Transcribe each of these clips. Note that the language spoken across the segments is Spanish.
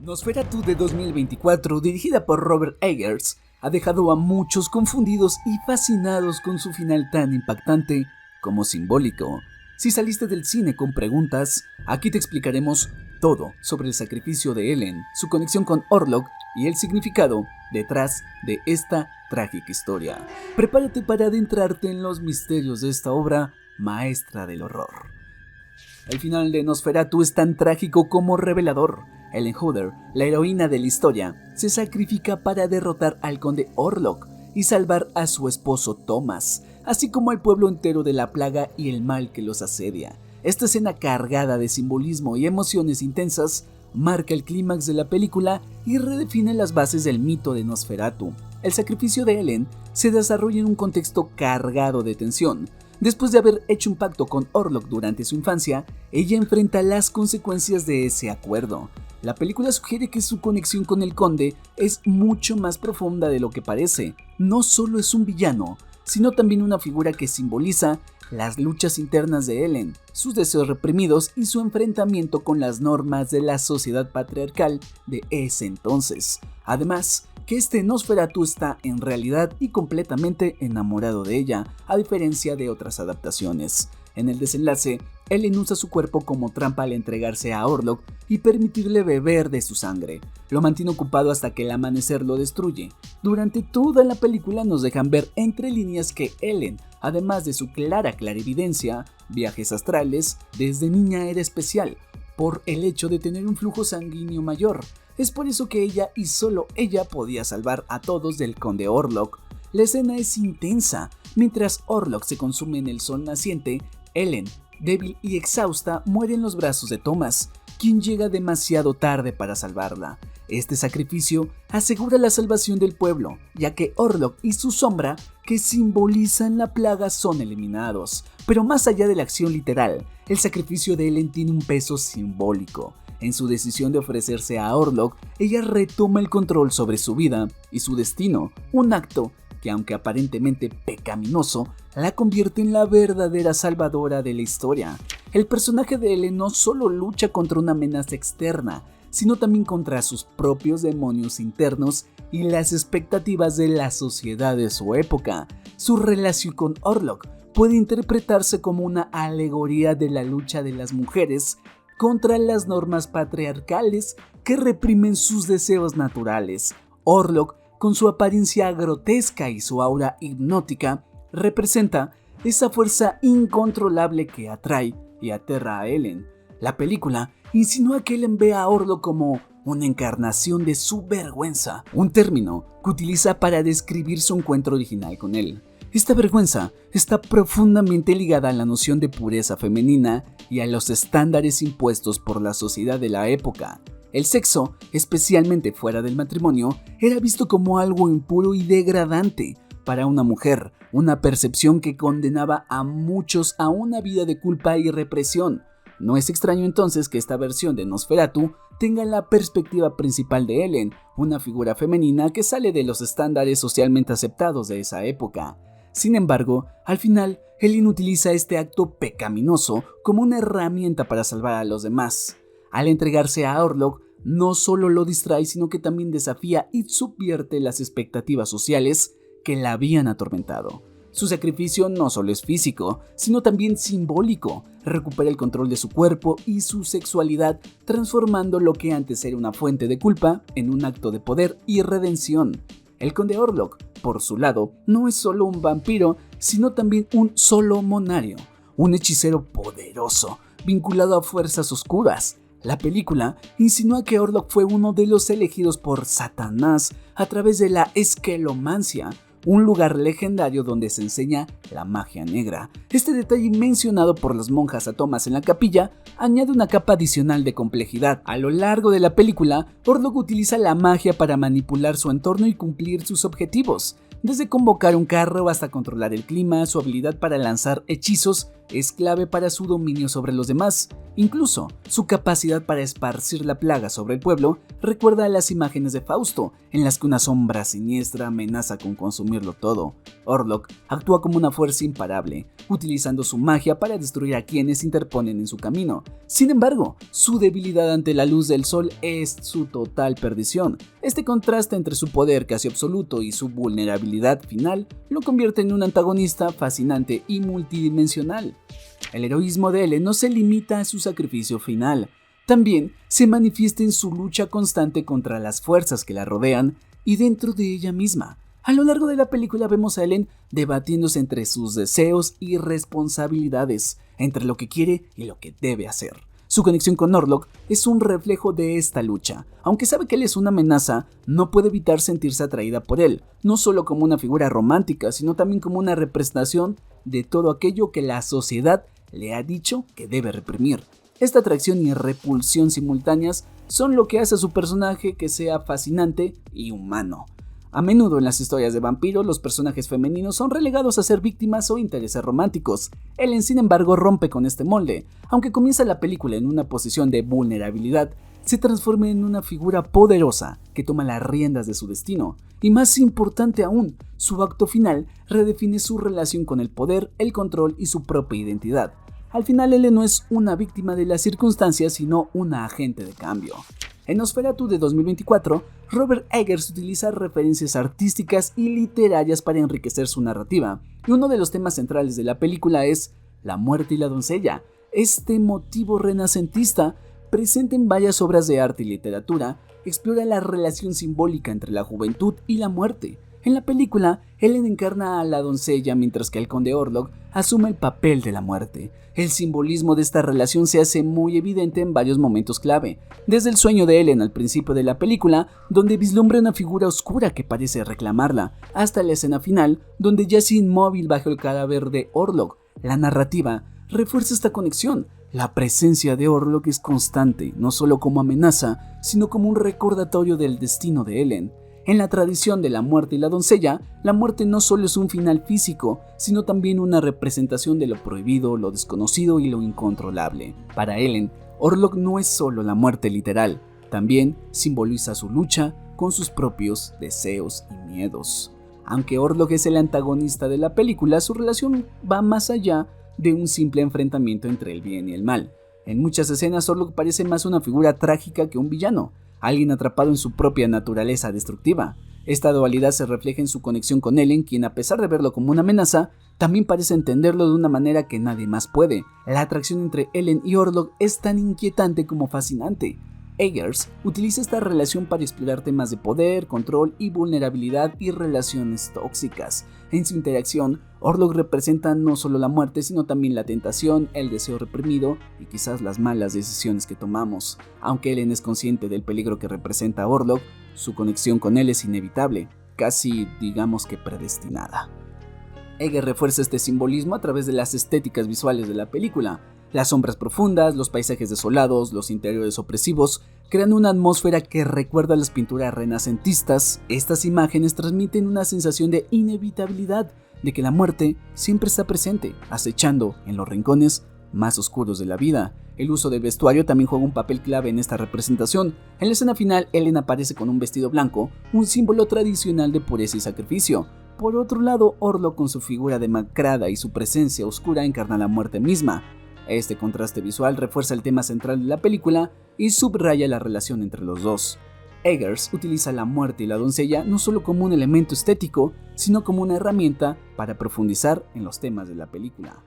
Nosferatu de 2024, dirigida por Robert Eggers, ha dejado a muchos confundidos y fascinados con su final tan impactante como simbólico. Si saliste del cine con preguntas, aquí te explicaremos todo sobre el sacrificio de Ellen, su conexión con Orlok y el significado detrás de esta trágica historia. Prepárate para adentrarte en los misterios de esta obra maestra del horror. El final de Nosferatu es tan trágico como revelador. Ellen Hodder, la heroína de la historia, se sacrifica para derrotar al conde Orlok y salvar a su esposo Thomas, así como al pueblo entero de la plaga y el mal que los asedia. Esta escena cargada de simbolismo y emociones intensas marca el clímax de la película y redefine las bases del mito de Nosferatu. El sacrificio de Ellen se desarrolla en un contexto cargado de tensión. Después de haber hecho un pacto con Orlok durante su infancia, ella enfrenta las consecuencias de ese acuerdo. La película sugiere que su conexión con el conde es mucho más profunda de lo que parece. No solo es un villano, sino también una figura que simboliza las luchas internas de Ellen, sus deseos reprimidos y su enfrentamiento con las normas de la sociedad patriarcal de ese entonces. Además, que este Nosferatu está en realidad y completamente enamorado de ella, a diferencia de otras adaptaciones. En el desenlace, Ellen usa su cuerpo como trampa al entregarse a Orlok y permitirle beber de su sangre. Lo mantiene ocupado hasta que el amanecer lo destruye. Durante toda la película nos dejan ver entre líneas que Ellen, además de su clara clarividencia, viajes astrales, desde niña era especial, por el hecho de tener un flujo sanguíneo mayor. Es por eso que ella y solo ella podía salvar a todos del conde Orlok. La escena es intensa. Mientras Orlok se consume en el sol naciente, Ellen, débil y exhausta, muere en los brazos de Thomas, quien llega demasiado tarde para salvarla. Este sacrificio asegura la salvación del pueblo, ya que Orlok y su sombra, que simbolizan la plaga, son eliminados. Pero más allá de la acción literal, el sacrificio de Ellen tiene un peso simbólico. En su decisión de ofrecerse a Orlok, ella retoma el control sobre su vida y su destino, un acto que, aunque aparentemente pecaminoso, la convierte en la verdadera salvadora de la historia. El personaje de Ellen no solo lucha contra una amenaza externa, sino también contra sus propios demonios internos y las expectativas de la sociedad de su época. Su relación con Orlok puede interpretarse como una alegoría de la lucha de las mujeres contra las normas patriarcales que reprimen sus deseos naturales. Orlok, con su apariencia grotesca y su aura hipnótica, representa esa fuerza incontrolable que atrae y aterra a Ellen. La película insinúa que Ellen ve a Orlok como una encarnación de su vergüenza, un término que utiliza para describir su encuentro original con él. Esta vergüenza está profundamente ligada a la noción de pureza femenina y a los estándares impuestos por la sociedad de la época. El sexo, especialmente fuera del matrimonio, era visto como algo impuro y degradante para una mujer, una percepción que condenaba a muchos a una vida de culpa y represión. No es extraño entonces que esta versión de Nosferatu tenga la perspectiva principal de Ellen, una figura femenina que sale de los estándares socialmente aceptados de esa época. Sin embargo, al final, Ellen utiliza este acto pecaminoso como una herramienta para salvar a los demás. Al entregarse a Orlok, no solo lo distrae, sino que también desafía y subvierte las expectativas sociales que la habían atormentado. Su sacrificio no solo es físico, sino también simbólico. Recupera el control de su cuerpo y su sexualidad, transformando lo que antes era una fuente de culpa en un acto de poder y redención. El conde Orlok, por su lado, no es solo un vampiro, sino también un solomonario, un hechicero poderoso, vinculado a fuerzas oscuras. La película insinúa que Orlok fue uno de los elegidos por Satanás a través de la esquelomancia, un lugar legendario donde se enseña la magia negra. Este detalle mencionado por las monjas a Thomas en la capilla añade una capa adicional de complejidad. A lo largo de la película, Orlok utiliza la magia para manipular su entorno y cumplir sus objetivos. Desde convocar un carro hasta controlar el clima, su habilidad para lanzar hechizos es clave para su dominio sobre los demás. Incluso, su capacidad para esparcir la plaga sobre el pueblo recuerda a las imágenes de Fausto, en las que una sombra siniestra amenaza con consumirlo todo. Orlok actúa como una fuerza imparable, utilizando su magia para destruir a quienes se interponen en su camino. Sin embargo, su debilidad ante la luz del sol es su total perdición. Este contraste entre su poder casi absoluto y su vulnerabilidad final lo convierte en un antagonista fascinante y multidimensional. El heroísmo de Ellen no se limita a su sacrificio final, también se manifiesta en su lucha constante contra las fuerzas que la rodean y dentro de ella misma. A lo largo de la película vemos a Ellen debatiéndose entre sus deseos y responsabilidades, entre lo que quiere y lo que debe hacer. Su conexión con Orlok es un reflejo de esta lucha. Aunque sabe que él es una amenaza, no puede evitar sentirse atraída por él, no solo como una figura romántica, sino también como una representación de todo aquello que la sociedad le ha dicho que debe reprimir. Esta atracción y repulsión simultáneas son lo que hace a su personaje que sea fascinante y humano. A menudo en las historias de vampiros, los personajes femeninos son relegados a ser víctimas o intereses románticos. Ellen, sin embargo, rompe con este molde. Aunque comienza la película en una posición de vulnerabilidad, se transforma en una figura poderosa que toma las riendas de su destino. Y más importante aún, su acto final redefine su relación con el poder, el control y su propia identidad. Al final, Ellen no es una víctima de las circunstancias, sino una agente de cambio. En Nosferatu de 2024, Robert Eggers utiliza referencias artísticas y literarias para enriquecer su narrativa, y uno de los temas centrales de la película es la muerte y la doncella. Este motivo renacentista, presente en varias obras de arte y literatura, explora la relación simbólica entre la juventud y la muerte. En la película, Ellen encarna a la doncella mientras que el conde Orlok asume el papel de la muerte. El simbolismo de esta relación se hace muy evidente en varios momentos clave, desde el sueño de Ellen al principio de la película, donde vislumbra una figura oscura que parece reclamarla, hasta la escena final, donde yace inmóvil bajo el cadáver de Orlok. La narrativa refuerza esta conexión. La presencia de Orlok es constante, no solo como amenaza, sino como un recordatorio del destino de Ellen. En la tradición de la muerte y la doncella, la muerte no solo es un final físico, sino también una representación de lo prohibido, lo desconocido y lo incontrolable. Para Ellen, Orlok no es solo la muerte literal, también simboliza su lucha con sus propios deseos y miedos. Aunque Orlok es el antagonista de la película, su relación va más allá de un simple enfrentamiento entre el bien y el mal. En muchas escenas, Orlok parece más una figura trágica que un villano, alguien atrapado en su propia naturaleza destructiva. Esta dualidad se refleja en su conexión con Ellen, quien a pesar de verlo como una amenaza, también parece entenderlo de una manera que nadie más puede. La atracción entre Ellen y Orlok es tan inquietante como fascinante. Eggers utiliza esta relación para explorar temas de poder, control y vulnerabilidad y relaciones tóxicas. En su interacción, Orlok representa no solo la muerte, sino también la tentación, el deseo reprimido y quizás las malas decisiones que tomamos. Aunque Ellen es consciente del peligro que representa a Orlok, su conexión con él es inevitable, casi digamos que predestinada. Eggers refuerza este simbolismo a través de las estéticas visuales de la película. Las sombras profundas, los paisajes desolados, los interiores opresivos crean una atmósfera que recuerda a las pinturas renacentistas. Estas imágenes transmiten una sensación de inevitabilidad, de que la muerte siempre está presente, acechando en los rincones más oscuros de la vida. El uso del vestuario también juega un papel clave en esta representación. En la escena final, Ellen aparece con un vestido blanco, un símbolo tradicional de pureza y sacrificio. Por otro lado, Orlok, con su figura demacrada y su presencia oscura, encarna la muerte misma. Este contraste visual refuerza el tema central de la película y subraya la relación entre los dos. Eggers utiliza la muerte y la doncella no solo como un elemento estético, sino como una herramienta para profundizar en los temas de la película.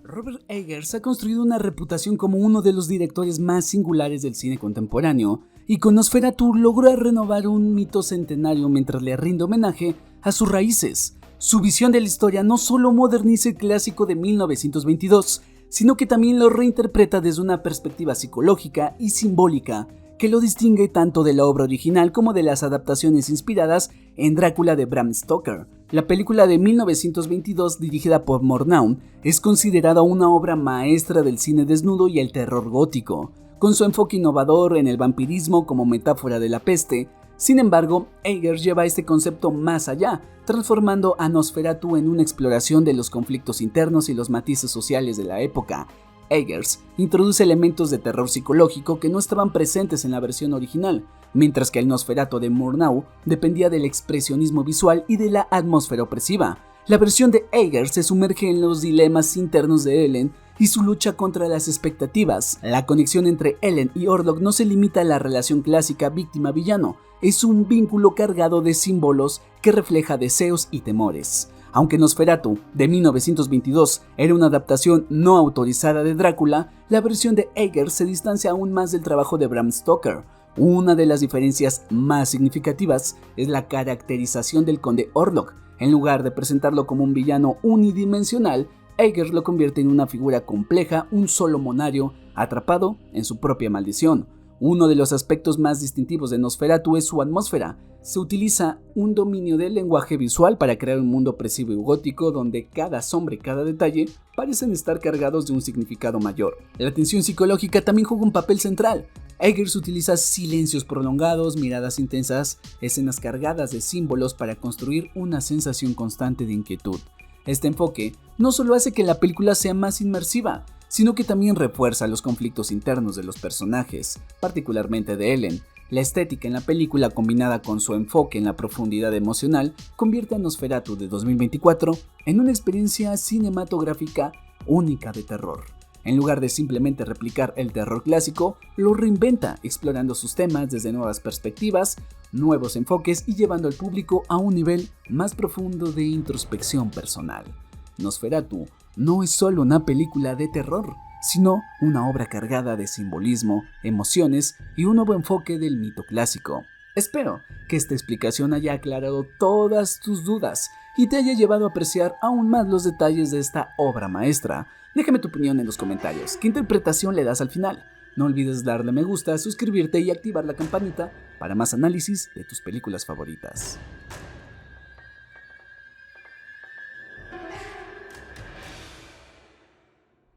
Robert Eggers ha construido una reputación como uno de los directores más singulares del cine contemporáneo, y con Nosferatu logró renovar un mito centenario mientras le rinde homenaje a sus raíces. Su visión de la historia no solo moderniza el clásico de 1922, sino que también lo reinterpreta desde una perspectiva psicológica y simbólica, que lo distingue tanto de la obra original como de las adaptaciones inspiradas en Drácula de Bram Stoker. La película de 1922, dirigida por Murnau, es considerada una obra maestra del cine desnudo y el terror gótico. Con su enfoque innovador en el vampirismo como metáfora de la peste, Sin embargo, Eggers lleva este concepto más allá, transformando a Nosferatu en una exploración de los conflictos internos y los matices sociales de la época. Eggers introduce elementos de terror psicológico que no estaban presentes en la versión original, mientras que el Nosferatu de Murnau dependía del expresionismo visual y de la atmósfera opresiva. La versión de Eggers se sumerge en los dilemas internos de Ellen y su lucha contra las expectativas. La conexión entre Ellen y Orlok no se limita a la relación clásica víctima-villano, es un vínculo cargado de símbolos que refleja deseos y temores. Aunque Nosferatu, de 1922, era una adaptación no autorizada de Drácula, la versión de Eggers se distancia aún más del trabajo de Bram Stoker. Una de las diferencias más significativas es la caracterización del conde Orlok. En lugar de presentarlo como un villano unidimensional, Eggers lo convierte en una figura compleja, un solomonario atrapado en su propia maldición. Uno de los aspectos más distintivos de Nosferatu es su atmósfera. Se utiliza un dominio del lenguaje visual para crear un mundo opresivo y gótico donde cada sombra y cada detalle parecen estar cargados de un significado mayor. La tensión psicológica también juega un papel central. Eggers utiliza silencios prolongados, miradas intensas, escenas cargadas de símbolos para construir una sensación constante de inquietud. Este enfoque no solo hace que la película sea más inmersiva, sino que también refuerza los conflictos internos de los personajes, particularmente de Ellen. La estética en la película, combinada con su enfoque en la profundidad emocional, convierte a Nosferatu de 2024 en una experiencia cinematográfica única de terror. En lugar de simplemente replicar el terror clásico, lo reinventa, explorando sus temas desde nuevas perspectivas, nuevos enfoques y llevando al público a un nivel más profundo de introspección personal. Nosferatu no es solo una película de terror, sino una obra cargada de simbolismo, emociones y un nuevo enfoque del mito clásico. Espero que esta explicación haya aclarado todas tus dudas y te haya llevado a apreciar aún más los detalles de esta obra maestra. Déjame tu opinión en los comentarios. ¿Qué interpretación le das al final? No olvides darle me gusta, suscribirte y activar la campanita para más análisis de tus películas favoritas.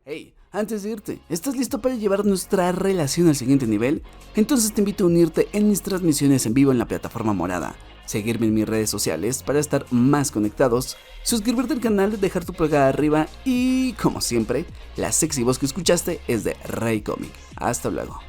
Hey, antes de irte, ¿estás listo para llevar nuestra relación al siguiente nivel? Entonces te invito a unirte en mis transmisiones en vivo en la plataforma morada, seguirme en mis redes sociales para estar más conectados, suscribirte al canal, dejar tu pulgar arriba y, como siempre, la sexy voz que escuchaste es de Rey Comic. Hasta luego.